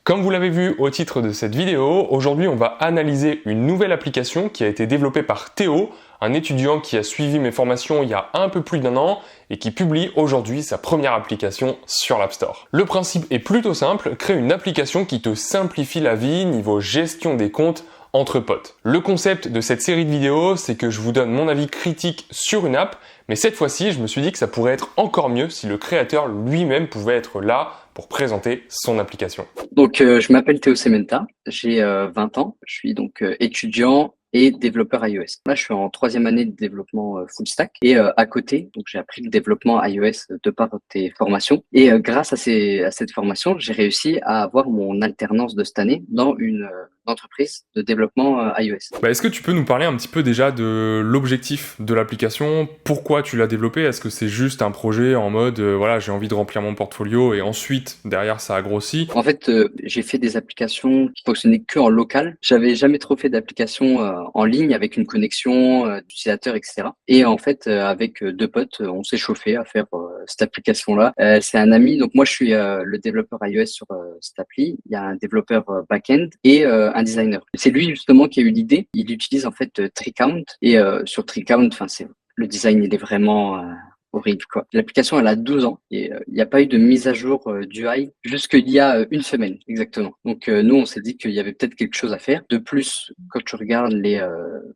Comme vous l'avez vu au titre de cette vidéo, aujourd'hui on va analyser une nouvelle application qui a été développée par Théo, un étudiant qui a suivi mes formations il y a un peu plus d'1 an et qui publie aujourd'hui sa première application sur l'App Store. Le principe est plutôt simple, crée une application qui te simplifie la vie niveau gestion des comptes entre potes. Le concept de cette série de vidéos, c'est que je vous donne mon avis critique sur une app, mais cette fois-ci, je me suis dit que ça pourrait être encore mieux si le créateur lui-même pouvait être là pour présenter son application. Donc, je m'appelle Théo Sementa, j'ai 20 ans, je suis donc étudiant et développeur iOS. Là, je suis en 3e année de développement full stack et à côté, donc j'ai appris le développement iOS de par tes formations. Et grâce à cette formation, j'ai réussi à avoir mon alternance de cette année dans une entreprise de développement iOS. Est-ce que tu peux nous parler un petit peu déjà de l'objectif de l'application? Pourquoi tu l'as développée? Est-ce que c'est juste un projet en mode voilà, j'ai envie de remplir mon portfolio et ensuite derrière ça a grossi? En fait, j'ai fait des applications qui fonctionnaient que en local. J'avais jamais trop fait d'applications en ligne avec une connexion d'utilisateur, etc. Et en fait, avec 2 potes, on s'est chauffé à faire cette application-là. C'est un ami, donc moi je suis le développeur iOS sur cette appli. Il y a un développeur back-end et un designer. C'est lui justement qui a eu l'idée. Il utilise en fait TreeCount et sur TreeCount, enfin c'est le design, il est vraiment horrible quoi. L'application elle a 12 ans et il n'y a pas eu de mise à jour d'UI jusqu'il y a une semaine exactement. Donc nous on s'est dit qu'il y avait peut-être quelque chose à faire. De plus, quand tu regardes les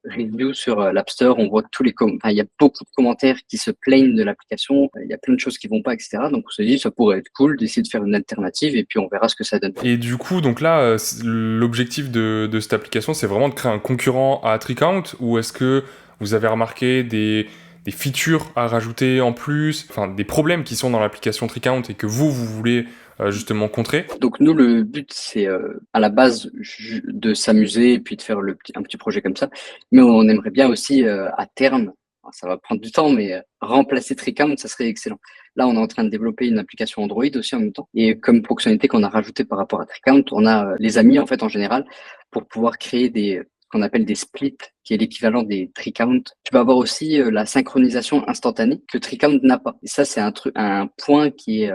reviews sur l'App Store, on voit tous les il y a beaucoup de commentaires qui se plaignent de l'application. Il y a plein de choses qui vont pas, etc. Donc on s'est dit ça pourrait être cool d'essayer de faire une alternative et puis on verra ce que ça donne. Et du coup, donc là, l'objectif de cette application, c'est vraiment de créer un concurrent à TreeCount, ou est-ce que vous avez remarqué des features à rajouter en plus, enfin des problèmes qui sont dans l'application TreeCount et que vous voulez justement contrer? Donc nous, le but, c'est à la base de s'amuser et puis de faire un petit projet comme ça. Mais on aimerait bien aussi à terme, ça va prendre du temps, mais remplacer TreeCount, ça serait excellent. Là, on est en train de développer une application Android aussi en même temps. Et comme fonctionnalité qu'on a rajoutée par rapport à TreeCount, on a les amis en fait en général pour pouvoir créer ce qu'on appelle des splits, qui est l'équivalent des TreeCount. Tu vas avoir aussi la synchronisation instantanée que TreeCount n'a pas. Et ça, c'est un point qui est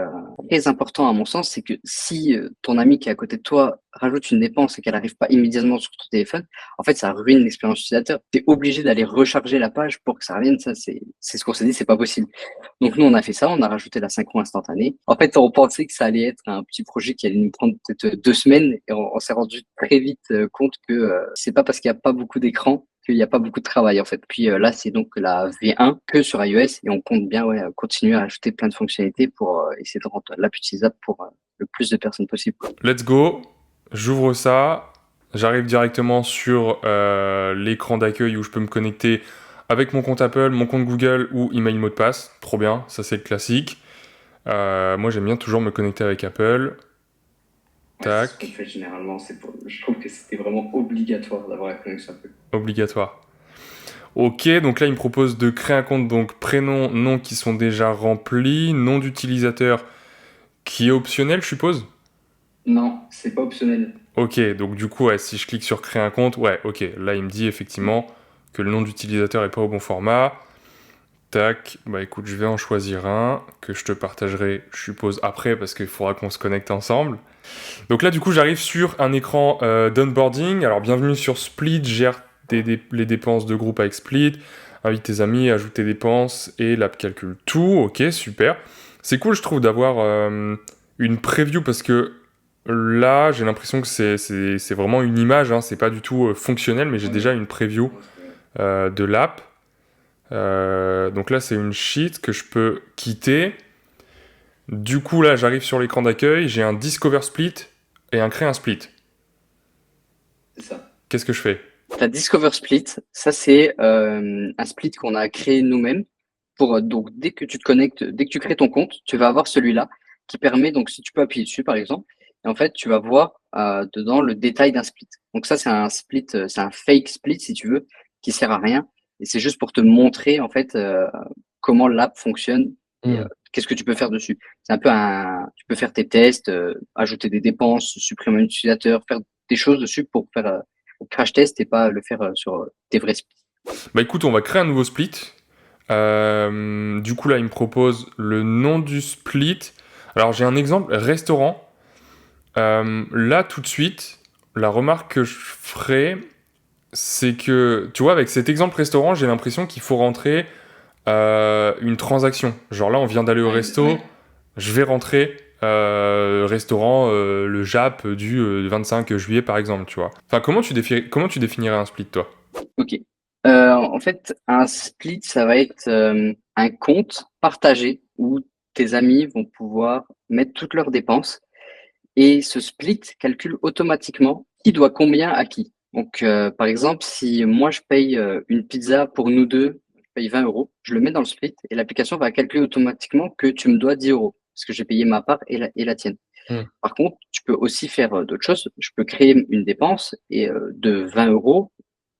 très important à mon sens, c'est que si ton ami qui est à côté de toi rajoute une dépense et qu'elle n'arrive pas immédiatement sur ton téléphone, en fait, ça ruine l'expérience utilisateur. Tu es obligé d'aller recharger la page pour que ça revienne. Ça, c'est ce qu'on s'est dit, c'est pas possible. Donc nous, on a fait ça, on a rajouté la synchro instantanée. En fait, on pensait que ça allait être un petit projet qui allait nous prendre peut-être 2 semaines et on s'est rendu très vite compte que c'est pas parce qu'il n'y a pas beaucoup d'écran qu'il n'y a pas beaucoup de travail en fait. Puis là, c'est donc la V1 que sur iOS et on compte bien continuer à ajouter plein de fonctionnalités pour essayer de rendre l'app utilisable pour le plus de personnes possible. Let's go, j'ouvre ça, j'arrive directement sur l'écran d'accueil où je peux me connecter avec mon compte Apple, mon compte Google ou email mot de passe. Trop bien, ça c'est le classique. Moi j'aime bien toujours me connecter avec Apple. Tac. C'est ce qu'on fait généralement, je trouve que c'était vraiment obligatoire d'avoir la connexion Apple. Obligatoire. Ok, donc là il me propose de créer un compte, donc prénom, nom qui sont déjà remplis, nom d'utilisateur qui est optionnel, je suppose? Non, c'est pas optionnel. Ok, donc du coup, ouais, si je clique sur créer un compte, ouais, ok, là il me dit effectivement que le nom d'utilisateur est pas au bon format. Tac, bah écoute, je vais en choisir un que je te partagerai, je suppose, après parce qu'il faudra qu'on se connecte ensemble. Donc là, du coup, j'arrive sur un écran d'onboarding. Alors, bienvenue sur Split, gère les dépenses de groupe avec Split, invite tes amis, ajoute tes dépenses et l'app calcule tout. Ok, super. C'est cool, je trouve, d'avoir une preview parce que là, j'ai l'impression que c'est vraiment une image, hein, c'est pas du tout fonctionnel, mais j'ai déjà une preview de l'app. Donc là, c'est une sheet que je peux quitter. Du coup, là, j'arrive sur l'écran d'accueil, j'ai un Discover Split et un Créer un Split. C'est ça. Qu'est-ce que je fais? La Discover Split, ça c'est un split qu'on a créé nous-mêmes pour donc dès que tu te connectes, dès que tu crées ton compte, tu vas avoir celui-là qui permet donc si tu peux appuyer dessus par exemple, et en fait tu vas voir dedans le détail d'un split. Donc ça c'est un split, c'est un fake split si tu veux, qui sert à rien et c'est juste pour te montrer en fait comment l'app fonctionne et qu'est-ce que tu peux faire dessus. C'est un peu tu peux faire tes tests, ajouter des dépenses, supprimer un utilisateur, faire des choses dessus pour faire crash test et pas le faire sur des vrais splits. Bah écoute, on va créer un nouveau split. Du coup, là, il me propose le nom du split. Alors, j'ai un exemple, restaurant. Là, tout de suite, la remarque que je ferais, c'est que, tu vois, avec cet exemple restaurant, j'ai l'impression qu'il faut rentrer une transaction. Genre là, on vient d'aller au resto, je vais rentrer restaurant le Jap du 25 juillet, par exemple, tu vois. Enfin, comment tu définirais un split, toi? Ok. En fait, un split, ça va être un compte partagé où tes amis vont pouvoir mettre toutes leurs dépenses et ce split calcule automatiquement qui doit combien à qui. Donc, par exemple, si moi je paye une pizza pour nous deux, je paye 20 euros, je le mets dans le split et l'application va calculer automatiquement que tu me dois 10 euros parce que j'ai payé ma part et la tienne. Hmm. Par contre, tu peux aussi faire d'autres choses. Je peux créer une dépense et de 20 euros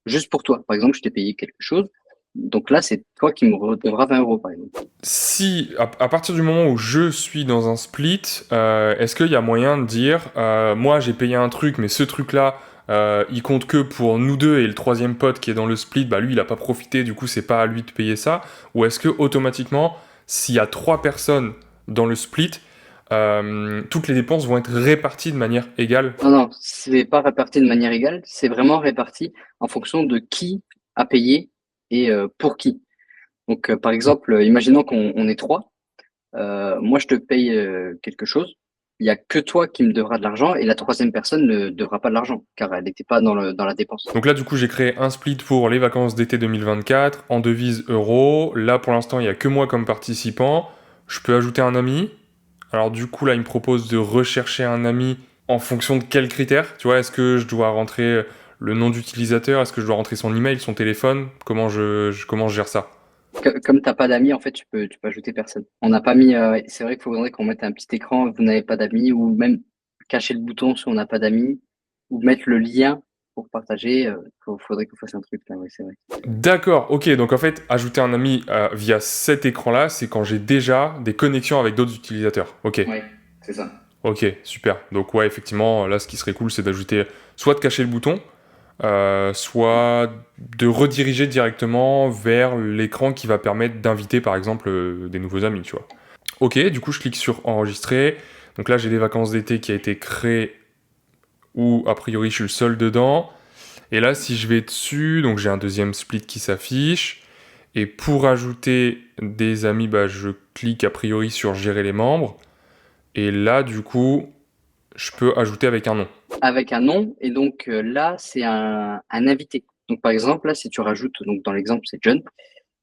juste pour toi. Par exemple, je t'ai payé quelque chose. Donc là, c'est toi qui me redevras 20 euros, par exemple. Si, à partir du moment où je suis dans un split, est-ce qu'il y a moyen de dire, moi j'ai payé un truc, mais ce truc-là, il compte que pour nous deux et le troisième pote qui est dans le split, bah lui il a pas profité, du coup c'est pas à lui de payer ça. Ou est-ce que automatiquement, s'il y a trois personnes dans le split, toutes les dépenses vont être réparties de manière égale? Non, non, c'est pas réparti de manière égale. C'est vraiment réparti en fonction de qui a payé et pour qui. Donc, par exemple, imaginons qu'on est trois. Moi, je te paye quelque chose. Il y a que toi qui me devras de l'argent et la troisième personne ne devra pas de l'argent car elle n'était pas dans la dépense. Donc là, du coup, j'ai créé un split pour les vacances d'été 2024 en devise euro. Là, pour l'instant, il n'y a que moi comme participant. Je peux ajouter un ami. Alors du coup, là, il me propose de rechercher un ami en fonction de quels critères. Tu vois, est-ce que je dois rentrer le nom d'utilisateur? Est-ce que je dois rentrer son email, son téléphone? Comment je gère ça? Comme t'as pas d'amis, en fait, tu peux ajouter personne. On n'a pas mis. C'est vrai qu'il faudrait qu'on mette un petit écran. Vous n'avez pas d'amis ou même cacher le bouton si on n'a pas d'amis ou mettre le lien pour partager. Faudrait qu'on fasse un truc là. Oui, c'est vrai. D'accord, ok. Donc en fait, ajouter un ami via cet écran-là, c'est quand j'ai déjà des connexions avec d'autres utilisateurs. Ok. Ouais, c'est ça. Ok, super. Donc ouais, effectivement, là, ce qui serait cool, c'est d'ajouter, soit de cacher le bouton, soit de rediriger directement vers l'écran qui va permettre d'inviter, par exemple, des nouveaux amis, tu vois. Ok, du coup, je clique sur enregistrer. Donc là, j'ai les vacances d'été qui a été créé, où a priori, je suis le seul dedans. Et là, si je vais dessus, donc j'ai un deuxième split qui s'affiche. Et pour ajouter des amis, bah, je clique a priori sur gérer les membres. Et là, du coup, je peux ajouter avec un nom. Avec un nom et donc là, c'est un invité. Donc par exemple, là, si tu rajoutes, donc dans l'exemple, c'est John.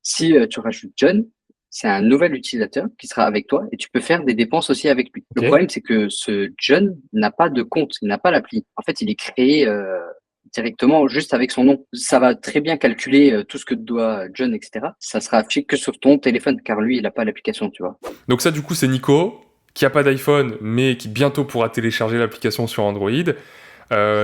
Si tu rajoutes John, c'est un nouvel utilisateur qui sera avec toi et tu peux faire des dépenses aussi avec lui. Le Ok. problème, c'est que ce John n'a pas de compte, il n'a pas l'appli. En fait, il est créé directement juste avec son nom. Ça va très bien calculer tout ce que doit John, etc. Ça sera affiché que sur ton téléphone car lui, il n'a pas l'application, tu vois. Donc ça, du coup, c'est Nico, qui a pas d'iPhone, mais qui bientôt pourra télécharger l'application sur Android.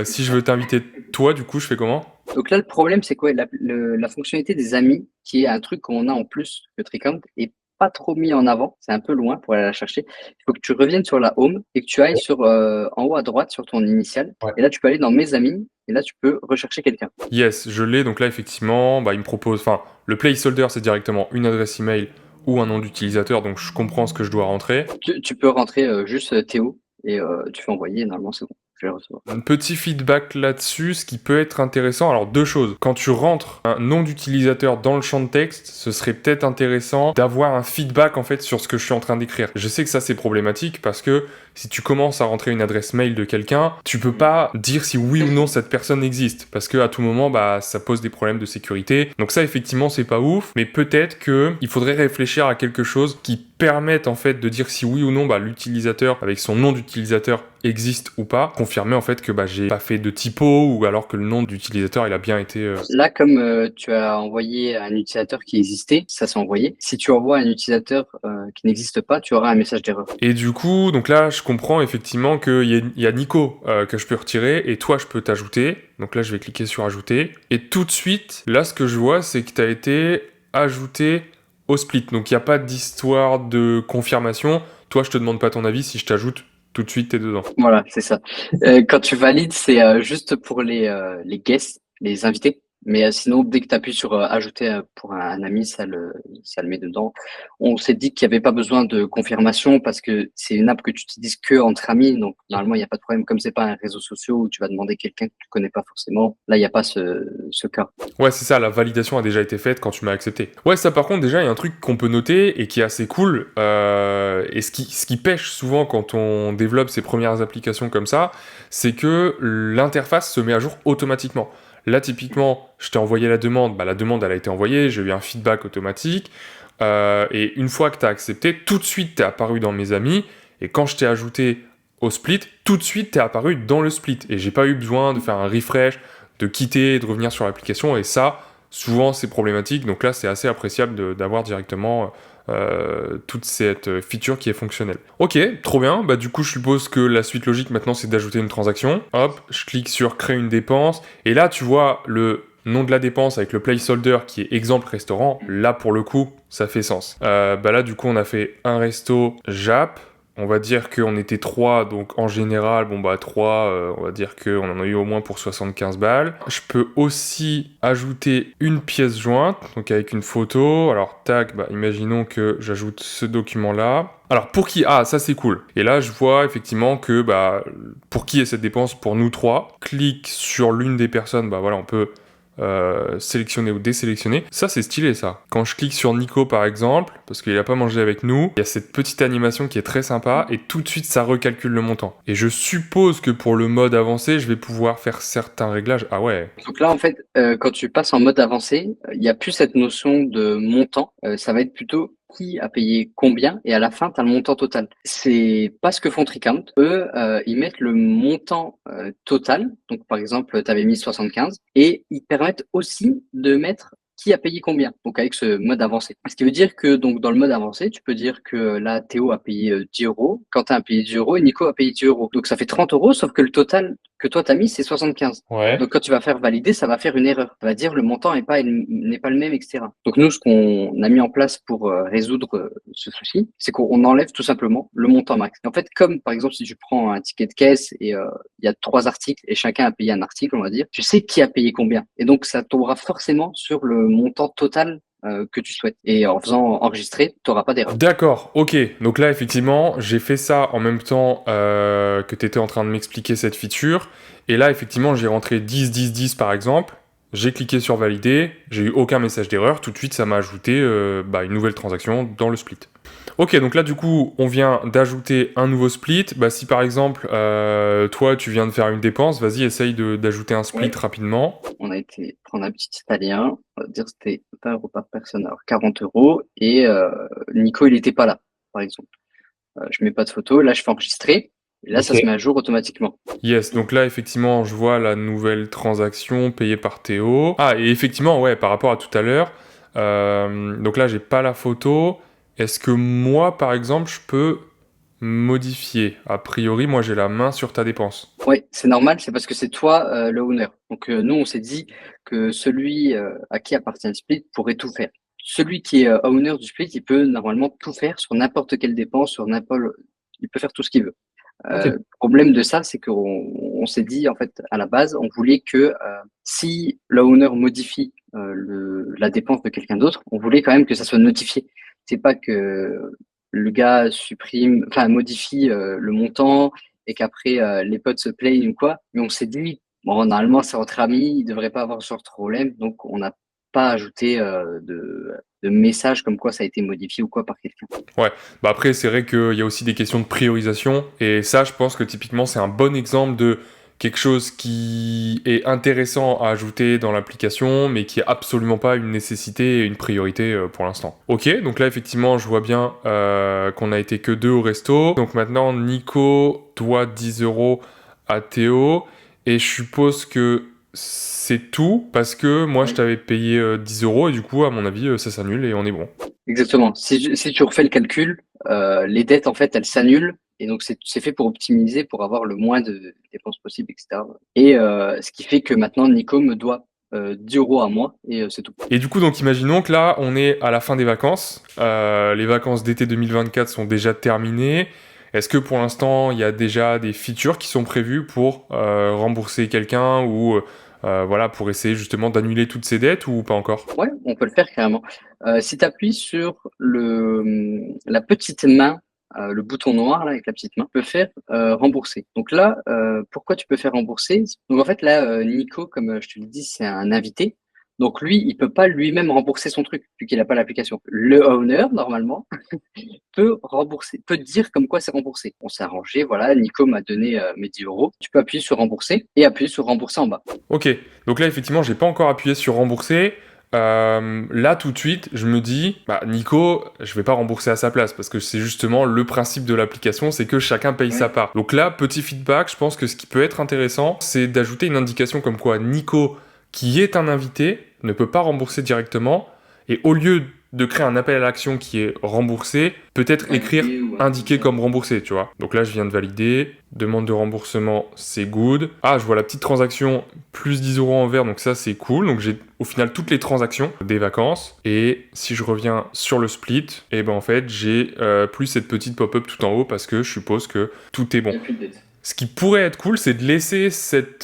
Si je veux t'inviter toi, du coup, je fais comment? Donc là, le problème, c'est quoi? La fonctionnalité des amis, qui est un truc qu'on a en plus que Tricount, est pas trop mis en avant. C'est un peu loin pour aller la chercher. Il faut que tu reviennes sur la home et que tu ailles sur en haut à droite sur ton initial. Ouais. Et là, tu peux aller dans mes amis et là, tu peux rechercher quelqu'un. Yes, je l'ai. Donc là, effectivement, bah, il me propose... Enfin, le placeholder, c'est directement une adresse email ou un nom d'utilisateur, donc je comprends ce que je dois rentrer. Tu peux rentrer juste Théo et tu fais envoyer. Normalement, c'est bon. Je vais le recevoir. Un petit feedback là-dessus, ce qui peut être intéressant. Alors, deux choses. Quand tu rentres un nom d'utilisateur dans le champ de texte, ce serait peut-être intéressant d'avoir un feedback en fait sur ce que je suis en train d'écrire. Je sais que ça c'est problématique parce que si tu commences à rentrer une adresse mail de quelqu'un, tu peux pas dire si oui ou non cette personne existe parce que à tout moment bah ça pose des problèmes de sécurité. Donc ça effectivement c'est pas ouf, mais peut-être que il faudrait réfléchir à quelque chose qui permette en fait de dire si oui ou non bah l'utilisateur avec son nom d'utilisateur existe ou pas, confirmer en fait que bah j'ai pas fait de typo ou alors que le nom d'utilisateur il a bien été Là, comme tu as envoyé un utilisateur qui existait, ça s'est envoyé. Si tu envoies un utilisateur qui n'existe pas, tu auras un message d'erreur. Et du coup, donc là, je comprends effectivement qu'il y a Nico que je peux retirer et toi, je peux t'ajouter. Donc là, je vais cliquer sur ajouter. Et tout de suite, là, ce que je vois, c'est que tu as été ajouté au split. Donc il n'y a pas d'histoire de confirmation. Toi, je te demande pas ton avis. Si je t'ajoute, tout de suite, t'es dedans. Voilà, c'est ça. Quand tu valides, c'est juste pour les guests, les invités. Mais sinon, dès que tu appuies sur ajouter pour un ami, ça le met dedans. On s'est dit qu'il n'y avait pas besoin de confirmation parce que c'est une app que tu utilises que entre amis. Donc, normalement, il n'y a pas de problème. Comme c'est pas un réseau social où tu vas demander quelqu'un que tu connais pas forcément, là, il n'y a pas ce cas. Ouais, c'est ça, la validation a déjà été faite quand tu m'as accepté. Ouais, ça par contre, déjà, il y a un truc qu'on peut noter et qui est assez cool, et ce qui pêche souvent quand on développe ses premières applications comme ça, c'est que l'interface se met à jour automatiquement. Là, typiquement, je t'ai envoyé la demande, bah, la demande, elle a été envoyée, j'ai eu un feedback automatique, et une fois que tu as accepté, tout de suite, tu es apparu dans mes amis, et quand je t'ai ajouté au split, tout de suite, tu es apparu dans le split, et j'ai pas eu besoin de faire un refresh, de quitter, de revenir sur l'application, et ça, souvent, c'est problématique. Donc là, c'est assez appréciable d'avoir directement toute cette feature qui est fonctionnelle. Ok, trop bien. Bah, du coup, je suppose que la suite logique maintenant, c'est d'ajouter une transaction. Hop, je clique sur créer une dépense. Et là, tu vois le nom de la dépense avec le placeholder qui est exemple restaurant. Là, pour le coup, ça fait sens. Bah là, du coup, on a fait un resto Jap. On va dire qu'on était 3, donc en général, bon bah 3, on va dire qu'on en a eu au moins pour 75 balles. Je peux aussi ajouter une pièce jointe, donc avec une photo. Alors tac, bah imaginons que j'ajoute ce document-là. Alors pour qui? Ah, ça c'est cool. Et là, je vois effectivement que bah pour qui est cette dépense? Pour nous 3. Clique sur l'une des personnes, bah voilà, on peut sélectionner ou désélectionner. Ça, c'est stylé, ça. Quand je clique sur Nico, par exemple, parce qu'il a pas mangé avec nous, il y a cette petite animation qui est très sympa, et tout de suite, ça recalcule le montant. Et je suppose que pour le mode avancé, je vais pouvoir faire certains réglages. Ah ouais. Donc là, en fait, quand tu passes en mode avancé, il n'y a plus cette notion de montant. Ça va être plutôt qui a payé combien et à la fin, tu as le montant total. C'est pas ce que font Tricount. Eux, ils mettent le montant total. Donc, par exemple, tu avais mis 75 et ils permettent aussi de mettre qui a payé combien, donc avec ce mode avancé. Ce qui veut dire que donc dans le mode avancé, tu peux dire que là, Théo a payé 10 euros, Quentin a payé 10 euros et Nico a payé 10 euros. Donc ça fait 30 euros, sauf que le total que toi t'as mis, c'est 75. Ouais. Donc quand tu vas faire valider, ça va faire une erreur. Ça va dire le montant n'est pas le même, etc. Donc nous, ce qu'on a mis en place pour résoudre ce souci, c'est qu'on enlève tout simplement le montant max. En fait, comme par exemple si tu prends un ticket de caisse et il y a 3 articles et chacun a payé un article, on va dire, tu sais qui a payé combien. Et donc ça tombera forcément sur le montant total que tu souhaites. Et en faisant enregistrer, tu n'auras pas d'erreur. D'accord, ok. Donc là, effectivement, j'ai fait ça en même temps que tu étais en train de m'expliquer cette feature. Et là, effectivement, j'ai rentré 10, 10, 10 par exemple. J'ai cliqué sur valider. J'ai eu aucun message d'erreur. Tout de suite, ça m'a ajouté une nouvelle transaction dans le split. Ok, donc là, du coup, on vient d'ajouter un nouveau split. Bah, si par exemple, toi, tu viens de faire une dépense, vas-y, essaye d'ajouter un split Ouais. rapidement. On a été prendre un petit italien, on va dire c'était 20 euros par personne, alors 40 euros, et Nico, il n'était pas là, par exemple. Je mets pas de photo, là je fais enregistrer, et là ça se met à jour automatiquement. Yes, donc là, effectivement, je vois la nouvelle transaction payée par Théo. Ah, et effectivement, ouais, par rapport à tout à l'heure, donc là, j'ai pas la photo. Est-ce que moi, par exemple, je peux modifier? A priori, moi, j'ai la main sur ta dépense. Oui, c'est normal, c'est parce que c'est toi le owner. Donc nous, on s'est dit que celui à qui appartient le split pourrait tout faire. Celui qui est owner du split, il peut normalement tout faire sur n'importe quelle dépense, sur n'importe, il peut faire tout ce qu'il veut. Ok. Le problème de ça, c'est qu'on s'est dit, en fait, à la base, on voulait que si l'owner modifie la dépense de quelqu'un d'autre, on voulait quand même que ça soit notifié. C'est pas que le gars supprime, enfin modifie le montant et qu'après les potes se plaignent ou quoi. Mais on s'est dit, bon, normalement, c'est entre amis, il devrait pas avoir ce genre de problème, donc on n'a pas ajouté de message comme quoi ça a été modifié ou quoi par quelqu'un. Ouais, bah après, c'est vrai qu'il y a aussi des questions de priorisation, et ça, je pense que typiquement, c'est un bon exemple de quelque chose qui est intéressant à ajouter dans l'application, mais qui est absolument pas une nécessité et une priorité pour l'instant. Ok, donc là, effectivement, je vois bien qu'on a été que 2 au resto. Donc maintenant, Nico doit 10 euros à Théo, et je suppose que c'est tout, parce que moi, je t'avais payé 10 euros, et du coup, à mon avis, ça s'annule, et on est bon. Exactement. Si tu refais le calcul, les dettes, en fait, elles s'annulent. Et donc, c'est fait pour optimiser, pour avoir le moins de dépenses possible, etc. Et ce qui fait que maintenant, Nico me doit 10 euros à moi et c'est tout. Et du coup, donc imaginons que là, on est à la fin des vacances. Les vacances d'été 2024 sont déjà terminées. Est-ce que pour l'instant, il y a déjà des features qui sont prévues pour rembourser quelqu'un ou voilà, pour essayer justement d'annuler toutes ces dettes ou pas encore? Ouais, on peut le faire carrément. Si tu appuies sur la petite main, le bouton noir là avec la petite main, tu peux faire, rembourser. Donc là, pourquoi tu peux faire rembourser? Donc en fait là, Nico, comme, je te l'ai dit, c'est un invité. Donc lui, il peut pas lui-même rembourser son truc, vu qu'il a pas l'application. Le owner, normalement, peut rembourser, peut dire comme quoi c'est remboursé. On s'est arrangé, voilà, Nico m'a donné, mes 10 €. Tu peux appuyer sur rembourser et appuyer sur rembourser en bas. Ok, donc là effectivement j'ai pas encore appuyé sur rembourser. Là tout de suite je me dis, bah Nico, je vais pas rembourser à sa place parce que c'est justement le principe de l'application, c'est que chacun paye sa Oui. part. Donc là, petit feedback, je pense que ce qui peut être intéressant, c'est d'ajouter une indication comme quoi Nico, qui est un invité, ne peut pas rembourser directement, et au lieu de créer un appel à l'action qui est remboursé, peut-être écrire Indiqué ou un truc comme indiqué ça. comme remboursé, tu vois. Donc là, je viens de valider. Demande de remboursement, c'est good. Ah, je vois la petite transaction, plus 10 € en vert, donc ça, c'est cool. Donc j'ai au final toutes les transactions des vacances. Et si je reviens sur le split, et ben en fait, j'ai plus cette petite pop-up tout en haut parce que je suppose que tout est Il bon. y a plus de dette. Ce qui pourrait être cool, c'est de laisser cette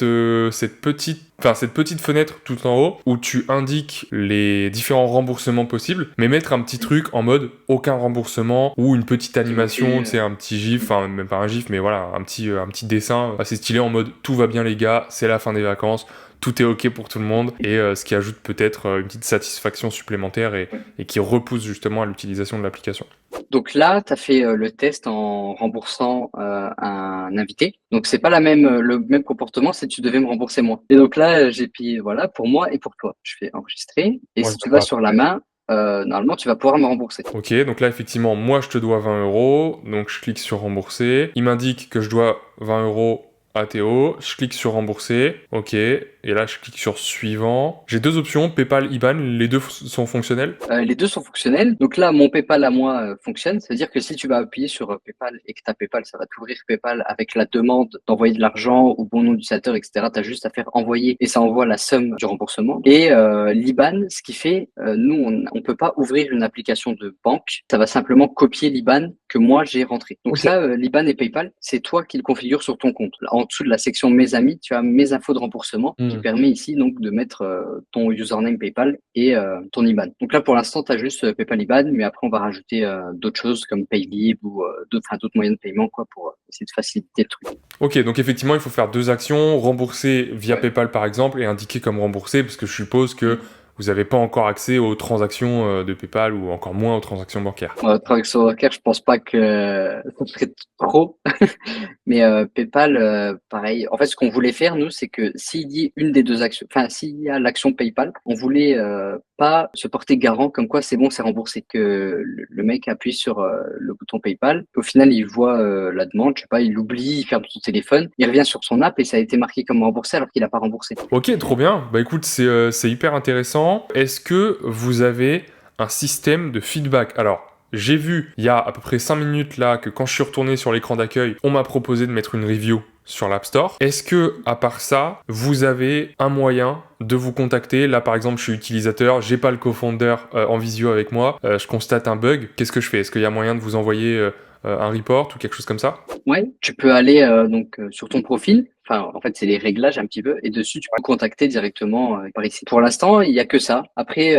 petite fenêtre tout en haut où tu indiques les différents remboursements possibles, mais mettre un petit truc en mode aucun remboursement ou une petite animation, Ok, tu sais, un petit gif, enfin même pas un gif, mais voilà, un petit dessin assez stylé en mode tout va bien les gars, c'est la fin des vacances, tout est ok pour tout le monde, et ce qui ajoute peut-être une petite satisfaction supplémentaire et qui repousse justement à l'utilisation de l'application. Donc là, tu as fait, le test en remboursant, un invité. Donc c'est pas le même comportement si tu devais me rembourser moi. Et donc là, j'ai pris voilà, pour moi et pour toi. Je fais enregistrer et Moi, si je tu dois vas sur la main, normalement, tu vas pouvoir me rembourser. Ok, donc là effectivement, moi je te dois 20 €, donc je clique sur rembourser. Il m'indique que je dois 20 € à Théo, je clique sur rembourser, ok, et là je clique sur suivant. J'ai deux options, PayPal, IBAN, les deux sont fonctionnels. Les 2 sont fonctionnels. Donc là, mon PayPal à moi, fonctionne. C'est-à-dire que si tu vas appuyer sur, PayPal et que tu as PayPal, ça va t'ouvrir PayPal avec la demande d'envoyer de l'argent au bon nom d'utilisateur et cetera. Tu as juste à faire envoyer et ça envoie la somme du remboursement et l'IBAN, ce qui fait, nous, on peut pas ouvrir une application de banque. Ça va simplement copier l'IBAN que moi j'ai rentré. Donc Ok. ça, l'IBAN et PayPal, c'est toi qui le configures sur ton compte. En dessous de la section Mes amis, tu as Mes infos de remboursement qui Hmm. permet ici donc de mettre ton username PayPal et ton IBAN. Donc là, pour l'instant, tu as juste PayPal IBAN, mais après, on va rajouter d'autres choses comme Paylib ou d'autres moyens de paiement quoi, pour essayer de faciliter le truc. Ok, donc effectivement il faut faire deux actions, rembourser via Ouais. PayPal par exemple et indiquer comme remboursé, parce que je suppose que vous n'avez pas encore accès aux transactions de PayPal ou encore moins aux transactions bancaires. Transaction bancaire, je pense pas que ça serait trop. Mais PayPal, pareil. En fait, ce qu'on voulait faire, nous, c'est que s'il y a une des deux actions, enfin, s'il y a l'action PayPal, on voulait pas se porter garant comme quoi c'est bon, c'est remboursé. Que le mec appuie sur le bouton PayPal, qu'au final, il voit la demande, je sais pas, il l'oublie, il ferme son téléphone, il revient sur son app et ça a été marqué comme remboursé alors qu'il a pas remboursé. Ok, trop bien. Bah écoute, c'est hyper intéressant. Est-ce que vous avez un système de feedback? Alors, j'ai vu il y a à peu près 5 minutes là que quand je suis retourné sur l'écran d'accueil, on m'a proposé de mettre une review sur l'App Store. Est-ce que, à part ça, vous avez un moyen de vous contacter? Là, par exemple, je suis utilisateur, j'ai pas le co-founder en visio avec moi, je constate un bug. Qu'est-ce que je fais? Est-ce qu'il y a moyen de vous envoyer un report ou quelque chose comme ça? Ouais, tu peux aller donc sur ton profil. Enfin, en fait, c'est les réglages un petit peu. Et dessus, tu peux contacter directement par ici. Pour l'instant, il y a que ça. Après,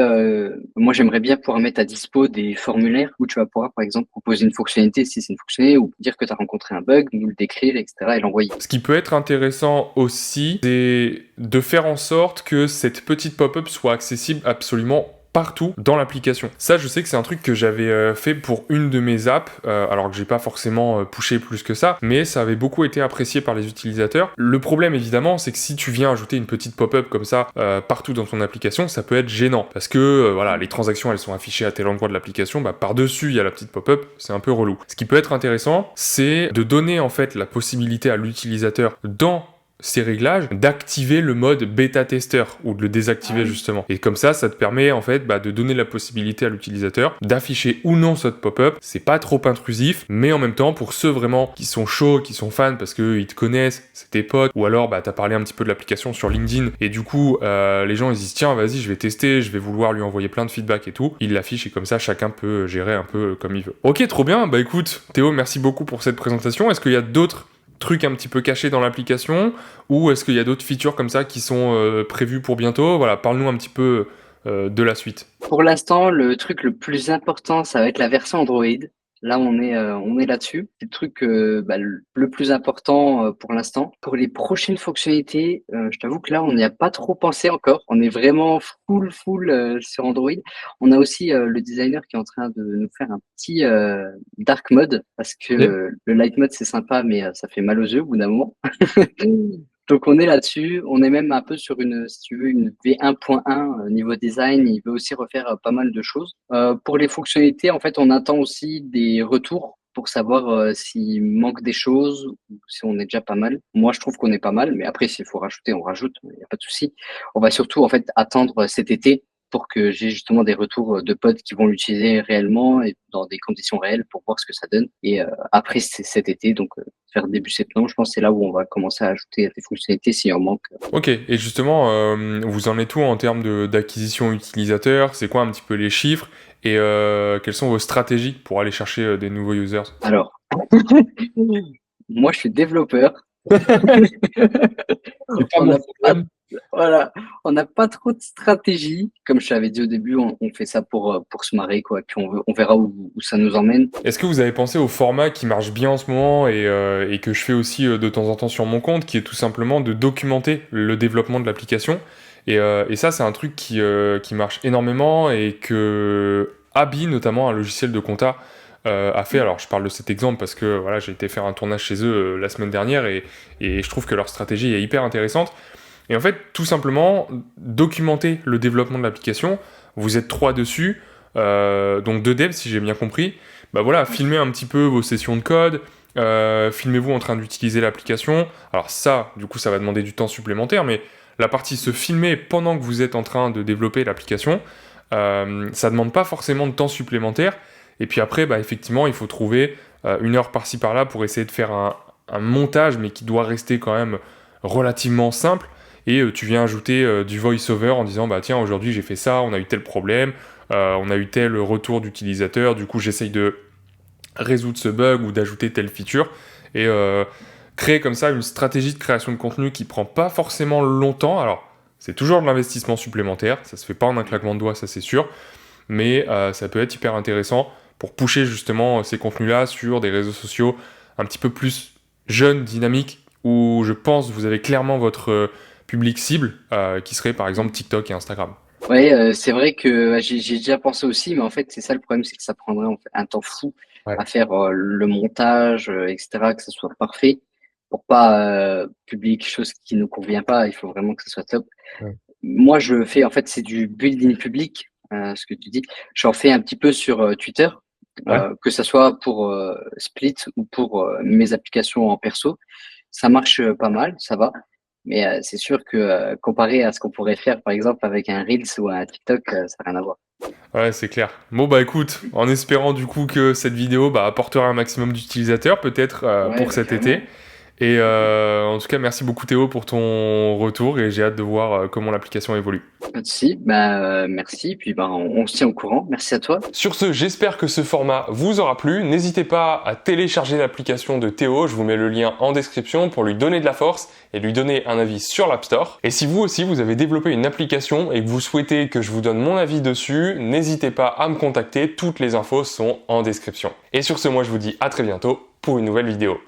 moi, j'aimerais bien pouvoir mettre à dispo des formulaires où tu vas pouvoir, par exemple, proposer une fonctionnalité si c'est une fonctionnalité ou dire que tu as rencontré un bug, nous le décrire, etc. et l'envoyer. Ce qui peut être intéressant aussi, c'est de faire en sorte que cette petite pop-up soit accessible absolument partout dans l'application. Ça, je sais que c'est un truc que j'avais fait pour une de mes apps, alors que j'ai pas forcément poussé plus que ça, mais ça avait beaucoup été apprécié par les utilisateurs. Le problème, évidemment, c'est que si tu viens ajouter une petite pop-up comme ça partout dans ton application, ça peut être gênant, parce que voilà, les transactions, elles sont affichées à tel endroit de l'application, bah par-dessus, il y a la petite pop-up, c'est un peu relou. Ce qui peut être intéressant, c'est de donner en fait la possibilité à l'utilisateur dans ces réglages d'activer le mode bêta testeur ou de le désactiver justement. Et comme ça te permet en fait de donner la possibilité à l'utilisateur d'afficher ou non cette pop-up. C'est pas trop intrusif, mais en même temps pour ceux vraiment qui sont chauds, qui sont fans parce qu'ils te connaissent, c'est tes potes, ou alors t'as parlé un petit peu de l'application sur LinkedIn et du coup les gens ils disent tiens vas-y je vais tester, je vais vouloir lui envoyer plein de feedback et tout. Il l'affiche et comme ça chacun peut gérer un peu comme il veut. Ok, trop bien. Bah écoute Théo, merci beaucoup pour cette présentation. Est-ce qu'il y a d'autres trucs un petit peu cachés dans l'application, ou est-ce qu'il y a d'autres features comme ça qui sont prévues pour bientôt? Voilà, parle-nous un petit peu de la suite. Pour l'instant, le truc le plus important, ça va être la version Android. Là, on est là-dessus. C'est le truc le plus important pour l'instant. Pour les prochaines fonctionnalités, je t'avoue que là, on n'y a pas trop pensé encore. On est vraiment full sur Android. On a aussi le designer qui est en train de nous faire un petit dark mode parce que Ok. le light mode, c'est sympa, mais ça fait mal aux yeux au bout d'un moment. Donc on est là-dessus, on est même un peu sur si tu veux, une V1.1 niveau design. Il veut aussi refaire pas mal de choses. Pour les fonctionnalités, en fait, on attend aussi des retours pour savoir s'il manque des choses ou si on est déjà pas mal. Moi, je trouve qu'on est pas mal, mais après, s'il faut rajouter, on rajoute, il n'y a pas de souci. On va surtout en fait attendre cet été pour que j'ai justement des retours de potes qui vont l'utiliser réellement et dans des conditions réelles pour voir ce que ça donne. Et après cet été, donc vers début septembre, je pense que c'est là où on va commencer à ajouter des fonctionnalités s'il en manque. Ok, et justement, vous en êtes où en termes d'acquisition utilisateur? C'est quoi un petit peu les chiffres? Et quelles sont vos stratégies pour aller chercher des nouveaux users? Alors, moi, je suis développeur. C'est pas On mon n'a pas, problème. voilà, on n'a pas trop de stratégie. Comme je t'avais dit au début, on fait ça pour se marrer, quoi. Puis on verra où ça nous emmène. Est-ce que vous avez pensé au format qui marche bien en ce moment et que je fais aussi de temps en temps sur mon compte, qui est tout simplement de documenter le développement de l'application? Et ça, c'est un truc qui marche énormément et que Abi, notamment un logiciel de compta, a fait. Alors, je parle de cet exemple parce que voilà, j'ai été faire un tournage chez eux la semaine dernière et je trouve que leur stratégie est hyper intéressante. Et en fait, tout simplement, documenter le développement de l'application. Vous êtes 3 dessus, donc 2 devs si j'ai bien compris. Bah voilà, filmez un petit peu vos sessions de code, filmez-vous en train d'utiliser l'application. Alors ça, du coup, ça va demander du temps supplémentaire, mais la partie se filmer pendant que vous êtes en train de développer l'application, ça demande pas forcément de temps supplémentaire. Et puis après, bah, effectivement, il faut trouver 1 heure par-ci par-là pour essayer de faire un montage, mais qui doit rester quand même relativement simple. Et tu viens ajouter du voice-over en disant bah tiens, aujourd'hui j'ai fait ça, on a eu tel problème, on a eu tel retour d'utilisateur, du coup j'essaye de résoudre ce bug ou d'ajouter telle feature et créer comme ça une stratégie de création de contenu qui prend pas forcément longtemps. Alors c'est toujours de l'investissement supplémentaire, ça se fait pas en un claquement de doigts, ça c'est sûr, mais ça peut être hyper intéressant pour pusher justement ces contenus-là sur des réseaux sociaux un petit peu plus jeunes, dynamiques, où je pense que vous avez clairement votre public cible, qui serait par exemple TikTok et Instagram. Ouais, c'est vrai que j'ai déjà pensé aussi, mais en fait, c'est ça le problème, c'est que ça prendrait en fait un temps fou Ouais. à faire le montage, etc., que ça soit parfait pour pas publier quelque chose qui nous convient pas. Il faut vraiment que ça soit top. Ouais. Moi, je fais, en fait, c'est du building public, ce que tu dis. J'en fais un petit peu sur Twitter, Ouais. que ça soit pour Split ou pour mes applications en perso. Ça marche pas mal, ça va. Mais c'est sûr que comparé à ce qu'on pourrait faire, par exemple, avec un Reels ou un TikTok, ça n'a rien à voir. Ouais, c'est clair. Bon, bah écoute, en espérant du coup que cette vidéo bah, apportera un maximum d'utilisateurs, peut-être Ouais, pour bah, cet été. carrément. Et en tout cas, merci beaucoup Théo pour ton retour et j'ai hâte de voir comment l'application évolue. Pas de souci. Bah, merci. Puis bah, on se tient au courant. Merci à toi. Sur ce, j'espère que ce format vous aura plu. N'hésitez pas à télécharger l'application de Théo, je vous mets le lien en description pour lui donner de la force et lui donner un avis sur l'App Store. Et si vous aussi vous avez développé une application et que vous souhaitez que je vous donne mon avis dessus, n'hésitez pas à me contacter, toutes les infos sont en description. Et sur ce, moi je vous dis à très bientôt pour une nouvelle vidéo.